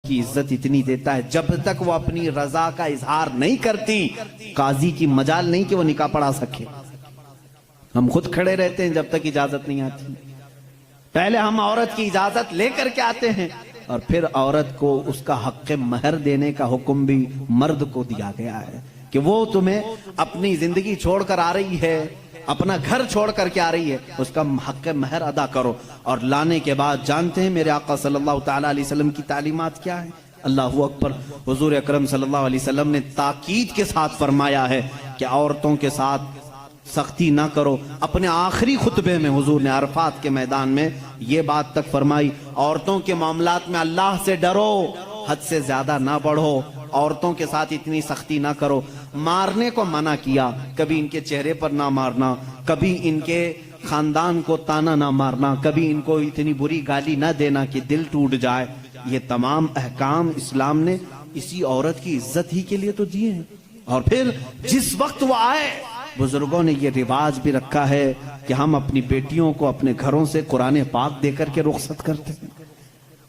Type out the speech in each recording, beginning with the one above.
کی عزت اتنی دیتا ہے جب تک وہ اپنی رضا کا اظہار نہیں کرتی قاضی کی مجال نہیں کہ وہ نکاح پڑھا سکے. ہم خود کھڑے رہتے ہیں جب تک اجازت نہیں آتی. پہلے ہم عورت کی اجازت لے کر کے آتے ہیں اور پھر عورت کو اس کا حق مہر دینے کا حکم بھی مرد کو دیا گیا ہے کہ وہ تمہیں اپنی زندگی چھوڑ کر آ رہی ہے, اپنا گھر چھوڑ کر کے آ رہی ہے, اس کا حق مہر ادا کرو. اور لانے کے بعد جانتے ہیں میرے آقا صلی اللہ تعالیٰ علیہ وسلم کی تعلیمات کیا ہے؟ اللہ اکبر. حضور اکرم صلی اللہ علیہ وسلم نے تاکید کے ساتھ فرمایا ہے کہ عورتوں کے ساتھ سختی نہ کرو. اپنے آخری خطبے میں حضور نے عرفات کے میدان میں یہ بات تک فرمائی, عورتوں کے معاملات میں اللہ سے ڈرو, حد سے زیادہ نہ بڑھو, عورتوں کے ساتھ اتنی سختی نہ کرو. مارنے کو منع کیا, کبھی ان کے چہرے پر نہ مارنا, کبھی ان کے خاندان کو تانا نہ مارنا, کبھی ان کو اتنی بری گالی نہ دینا کہ دل ٹوٹ جائے. یہ تمام احکام اسلام نے اسی عورت کی عزت ہی کے لیے تو دیے ہیں. اور پھر جس وقت وہ آئے, بزرگوں نے یہ رواج بھی رکھا ہے کہ ہم اپنی بیٹیوں کو اپنے گھروں سے قرآن پاک دے کر کے رخصت کرتے ہیں,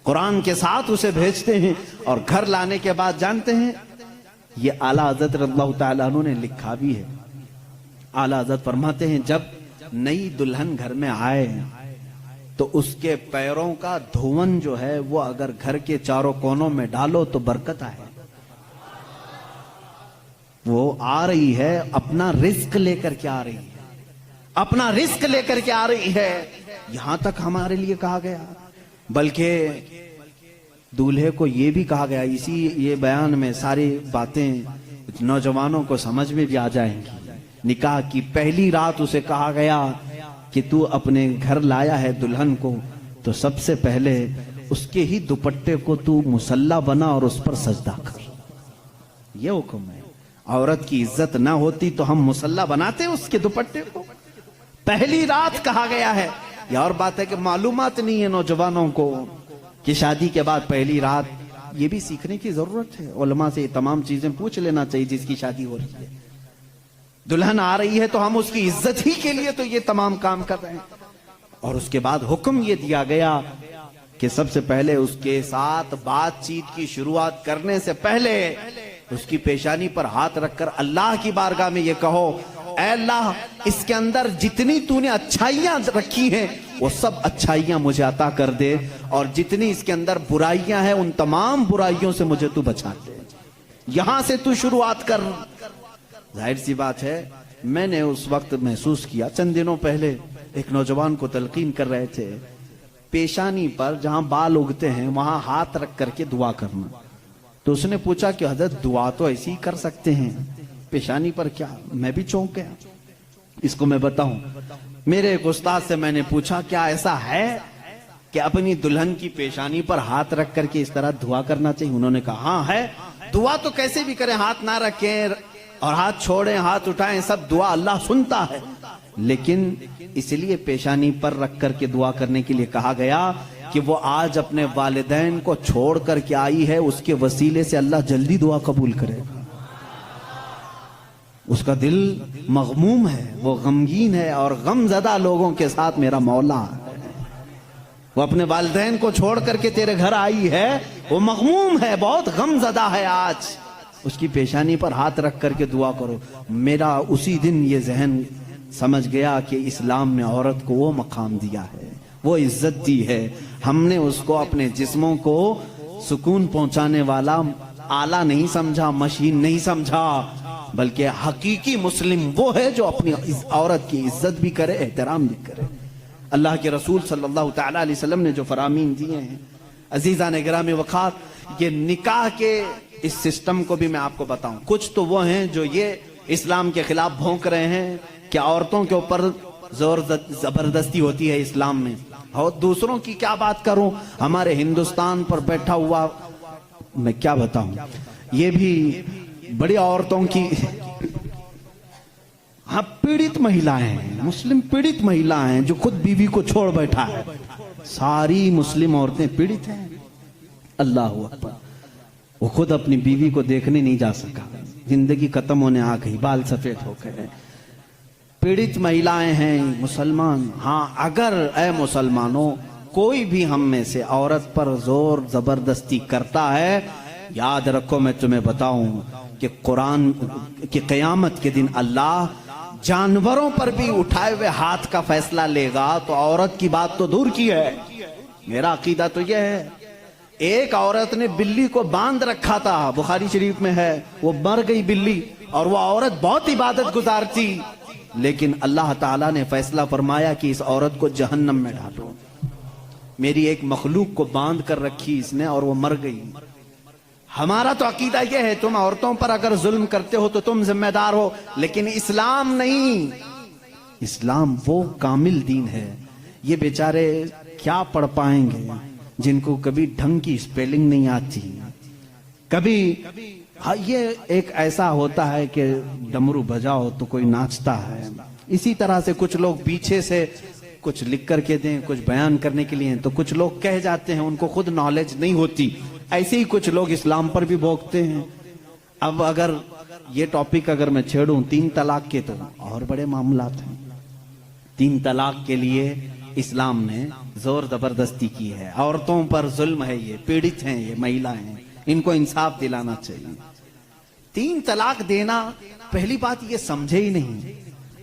قرآن کے ساتھ اسے بھیجتے ہیں. اور گھر لانے کے بعد جانتے ہیں یہ اعلیٰ حضرت رضی اللہ تعالیٰ عنہ نے لکھا بھی ہے. اعلیٰ حضرت فرماتے ہیں جب نئی دلہن گھر میں آئے تو اس کے پیروں کا دھون جو ہے وہ اگر گھر کے چاروں کونوں میں ڈالو تو برکت آئے. وہ آ رہی ہے اپنا رزق لے کر کے آ رہی ہے, اپنا رزق لے کر کے آ رہی ہے. یہاں تک ہمارے لیے کہا گیا, بلکہ دولہے کو یہ بھی کہا گیا, اسی یہ بیان میں ساری باتیں نوجوانوں کو سمجھ میں بھی آ جائیں گی. نکاح کی پہلی رات اسے کہا گیا کہ تو اپنے گھر لایا ہے دلہن کو تو سب سے پہلے اس کے ہی دوپٹے کو تو مصلی بنا اور اس پر سجدہ کر. یہ حکم ہے. عورت کی عزت نہ ہوتی تو ہم مصلی بناتے اس کے دوپٹے کو. پہلی رات کہا گیا ہے. یہ اور بات ہے کہ معلومات نہیں ہے نوجوانوں کو کہ شادی کے بعد پہلی رات, یہ بھی سیکھنے کی ضرورت ہے. علماء سے یہ تمام چیزیں پوچھ لینا چاہیے جس کی شادی ہو رہی ہے. دلہن آ رہی ہے تو ہم اس کی عزت ہی کے لیے تو یہ تمام کام کر رہے ہیں. اور اس کے بعد حکم یہ دیا گیا کہ سب سے پہلے اس کے ساتھ بات چیت کی شروعات کرنے سے پہلے اس کی پیشانی پر ہاتھ رکھ کر اللہ کی بارگاہ میں یہ کہو, اے اللہ اس کے اندر جتنی تو نے اچھائیاں رکھی ہیں وہ سب اچھائیاں مجھے عطا کر دے, اور جتنی اس کے اندر برائیاں ہیں ان تمام برائیوں سے مجھے تو بچا دے. یہاں سے تو شروعات کر. ظاہر سی بات ہے میں نے اس وقت محسوس کیا, چند دنوں پہلے ایک نوجوان کو تلقین کر رہے تھے, پیشانی پر جہاں بال اگتے ہیں وہاں ہاتھ رکھ کر کے دعا کرنا. تو اس نے پوچھا کہ حضرت دعا تو ایسی ہی کر سکتے ہیں, پیشانی پر کیا؟ میں بھی چونک گیا. اس کو میں بتاؤں, میرے ایک استاد سے میں نے پوچھا کیا ایسا ہے کہ اپنی دلہن کی پیشانی پر ہاتھ رکھ کر کے اس طرح دعا کرنا چاہیے؟ انہوں نے کہا ہاں ہے. دعا تو کیسے بھی کریں, ہاتھ نہ رکھیں اور ہاتھ چھوڑیں ہاتھ اٹھائیں, سب دعا اللہ سنتا ہے, لیکن اس لیے پیشانی پر رکھ کر کے دعا کرنے کے لیے کہا گیا کہ وہ آج اپنے والدین کو چھوڑ کر کے آئی ہے, اس کے وسیلے سے اللہ جلدی دعا قبول کرے گا. اس کا دل مغموم ہے, وہ غمگین ہے, اور غم زدہ لوگوں کے ساتھ میرا مولا ہے. وہ اپنے والدین کو چھوڑ کر کے تیرے گھر آئی ہے, وہ مغموم ہے, بہت غم زدہ ہے. آج اس کی پیشانی پر ہاتھ رکھ کر کے دعا کرو. میرا اسی دن یہ ذہن سمجھ گیا کہ اسلام نے عورت کو وہ مقام دیا ہے, وہ عزت دی ہے. ہم نے اس کو اپنے جسموں کو سکون پہنچانے والا آلہ نہیں سمجھا, مشین نہیں سمجھا, بلکہ حقیقی مسلم وہ ہے جو اپنی عورت کی عزت بھی کرے, احترام بھی کرے. اللہ کے رسول صلی اللہ تعالیٰ علیہ وسلم نے جو فرامین دیے ہیں, عزیزان گرامی وقار, یہ نکاح کے اس سسٹم کو بھی میں آپ کو بتاؤں. کچھ تو وہ ہیں جو یہ اسلام کے خلاف بھونک رہے ہیں کہ عورتوں کے اوپر زور زبردستی ہوتی ہے اسلام میں, اور دوسروں کی کیا بات کروں, ہمارے ہندوستان پر بیٹھا ہوا میں کیا بتاؤں, یہ بھی بڑی عورتوں کی ہاں پیڑت مہیلائیں ہیں, مسلم پیڑت مہیلائیں ہیں جو خود بیوی کو چھوڑ بیٹھا ہے. ساری مسلم عورتیں پیڑت ہیں. اللہ اکبر. وہ خود اپنی بیوی کو دیکھنے نہیں جا سکا, زندگی ختم ہونے آ گئی, بال سفید ہو گئے. پیڑت مہیلائیں ہیں مسلمان. ہاں اگر اے مسلمانوں کوئی بھی ہم میں سے عورت پر زور زبردستی کرتا ہے، یاد رکھو میں تمہیں بتاؤں کہ قرآن کی قیامت کے دن اللہ جانوروں پر بھی اٹھائے ہوئے ہاتھ کا فیصلہ لے گا، تو عورت کی بات تو دور کی ہے۔ میرا عقیدہ تو یہ ہے، ایک عورت نے بلی کو باندھ رکھا تھا، بخاری شریف میں ہے، وہ مر گئی بلی، اور وہ عورت بہت عبادت گزار تھی، لیکن اللہ تعالیٰ نے فیصلہ فرمایا کہ اس عورت کو جہنم میں ڈالو۔ میری ایک مخلوق کو باندھ کر رکھی اس نے اور وہ مر گئی۔ ہمارا تو عقیدہ یہ ہے، تم عورتوں پر اگر ظلم کرتے ہو تو تم ذمہ دار ہو، لیکن اسلام نہیں۔ اسلام وہ کامل دین ہے۔ یہ بیچارے کیا پڑھ پائیں گے جن کو کبھی ڈھنگ کی سپیلنگ نہیں آتی، کبھی یہ ایک ایسا ہوتا ہے کہ ڈمرو بجاؤ تو کوئی ناچتا ہے، اسی طرح سے کچھ لوگ پیچھے سے کچھ لکھ کر کے دیں، کچھ بیان کرنے کے لیے، تو کچھ لوگ کہہ جاتے ہیں، ان کو خود نالج نہیں ہوتی، ایسے ہی کچھ لوگ اسلام پر بھی بھوکتے ہیں۔ اب اگر یہ ٹاپک اگر میں چھیڑوں 3 طلاق کے، تو اور بڑے معاملات ہیں۔ 3 طلاق کے لیے اسلام نے زور زبردستی کی ہے، عورتوں پر ظلم ہے، یہ پیڑت ہیں، یہ مہیلا ہیں، ان کو انصاف دلانا چاہیے۔ 3 طلاق دینا، پہلی بات یہ سمجھے ہی نہیں۔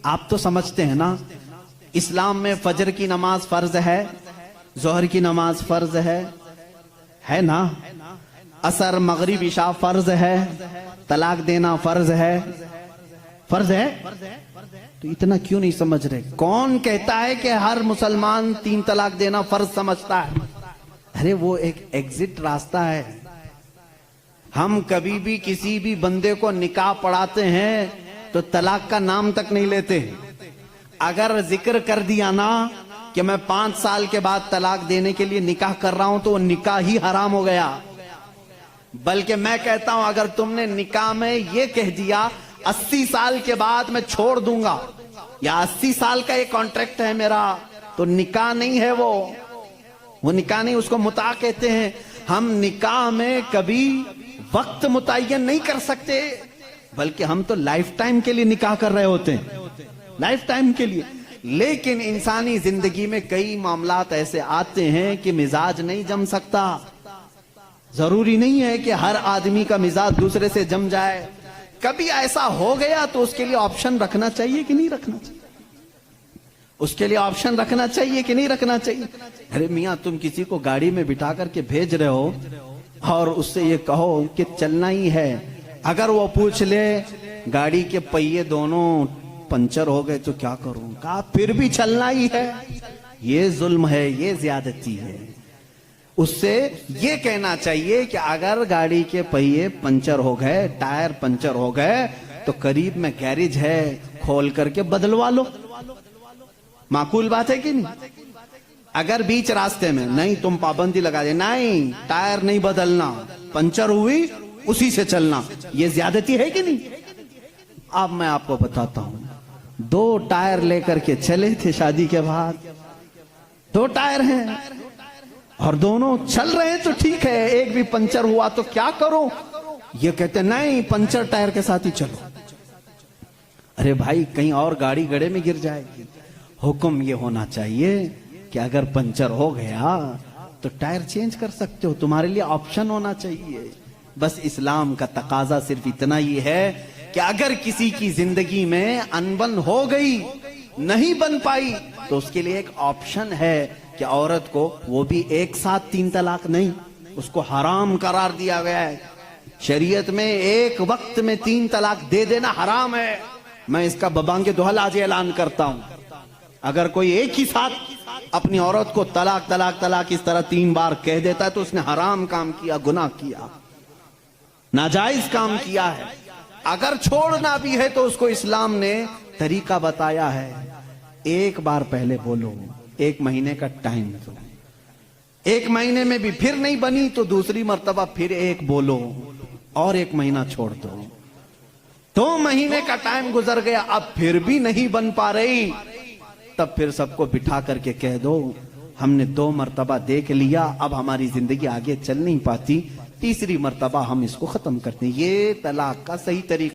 آپ تو سمجھتے ہیں نا، اسلام میں فجر کی نماز فرض ہے، ظہر کی نماز فرض ہے نا، عصر مغرب عشاء فرض ہے، طلاق دینا فرض ہے، فرض ہے، تو اتنا کیوں نہیں سمجھ رہے؟ کون کہتا ہے کہ ہر مسلمان 3 طلاق دینا فرض سمجھتا ہے؟ ارے وہ ایک ایگزٹ راستہ ہے۔ ہم کبھی بھی کسی بھی بندے کو نکاح پڑھاتے ہیں تو طلاق کا نام تک نہیں لیتے۔ اگر ذکر کر دیا نا کہ میں 5 سال کے بعد طلاق دینے کے لیے نکاح کر رہا ہوں، تو وہ نکاح ہی حرام ہو گیا۔ بلکہ میں کہتا ہوں، اگر تم نے نکاح میں یہ کہہ دیا 80 سال کے بعد میں چھوڑ دوں گا، یا 80 سال کا یہ کانٹریکٹ ہے میرا، تو نکاح نہیں ہے، وہ نکاح نہیں، اس کو متاع کہتے ہیں۔ ہم نکاح میں کبھی وقت متعین نہیں کر سکتے، بلکہ ہم تو لائف ٹائم کے لیے نکاح کر رہے ہوتے ہیں، لائف ٹائم کے لیے۔ لیکن انسانی زندگی میں کئی معاملات ایسے آتے ہیں کہ مزاج نہیں جم سکتا۔ ضروری نہیں ہے کہ ہر آدمی کا مزاج دوسرے سے جم جائے۔ کبھی ایسا ہو گیا تو اس کے لیے آپشن رکھنا چاہیے کہ نہیں رکھنا چاہیے؟ اس کے لیے آپشن رکھنا چاہیے کہ نہیں رکھنا چاہیے؟ ارے میاں، تم کسی کو گاڑی میں بٹھا کر کے بھیج رہے ہو اور اس سے یہ کہو کہ چلنا ہی ہے، اگر وہ پوچھ لے گاڑی کے پہیے دونوں پنچر ہو گئے تو کیا کروں؟ کہا پھر بھی چلنا ہی ہے۔ یہ ظلم ہے، یہ زیادتی ہے۔ اس سے یہ کہنا چاہیے کہ اگر گاڑی کے پہیے پنچر ہو گئے، ٹائر پنچر ہو گئے، تو قریب میں گیریج ہے، کھول کر کے بدلوا لو۔ معقول بات ہے کہ نہیں؟ اگر بیچ راستے میں نہیں، تم پابندی لگا دے، نہیں ٹائر نہیں بدلنا، پنچر ہوئی اسی سے چلنا، یہ زیادتی ہے کہ نہیں؟ اب میں آپ کو بتاتا ہوں، 2 ٹائر لے کر کے چلے تھے شادی کے بعد، 2 ٹائر ہیں اور دونوں چل رہے ہیں تو ٹھیک ہے، ایک بھی پنچر ہوا تو کیا کرو؟ یہ کہتے نہیں، پنچر ٹائر کے ساتھ ہی چلو۔ ارے بھائی، کہیں اور گاڑی گڑے میں گر جائے گی۔ حکم یہ ہونا چاہیے کہ اگر پنچر ہو گیا تو ٹائر چینج کر سکتے ہو، تمہارے لیے آپشن ہونا چاہیے۔ بس اسلام کا تقاضا صرف اتنا ہی ہے کہ اگر کسی کی زندگی میں انبن ہو گئی، نہیں بن پائی، تو اس کے لیے ایک آپشن ہے کہ عورت کو، وہ بھی ایک ساتھ 3 طلاق نہیں، اس کو حرام قرار دیا گیا ہے۔ شریعت میں ایک وقت میں 3 طلاق دے دینا حرام ہے۔ میں اس کا ببانگ دہل آج اعلان کرتا ہوں، اگر کوئی ایک ہی ساتھ اپنی عورت کو طلاق طلاق طلاق اس طرح 3 بار کہہ دیتا ہے تو اس نے حرام کام کیا، گناہ کیا، ناجائز کام کیا ہے۔ اگر چھوڑنا بھی ہے تو اس کو اسلام نے طریقہ بتایا ہے، ایک بار پہلے بولو، 1 مہینے کا ٹائم دو، 1 مہینے میں بھی پھر نہیں بنی تو دوسری مرتبہ پھر 1 بولو اور 1 مہینہ چھوڑ دو۔ 2 مہینے کا ٹائم گزر گیا، اب پھر بھی نہیں بن پا رہی، تب پھر سب کو بٹھا کر کے کہہ دو ہم نے 2 مرتبہ دیکھ لیا، اب ہماری زندگی آگے چل نہیں پاتی، تیسری مرتبہ ہم اس کو ختم کرتے ہیں۔ یہ طلاق کا صحیح طریقہ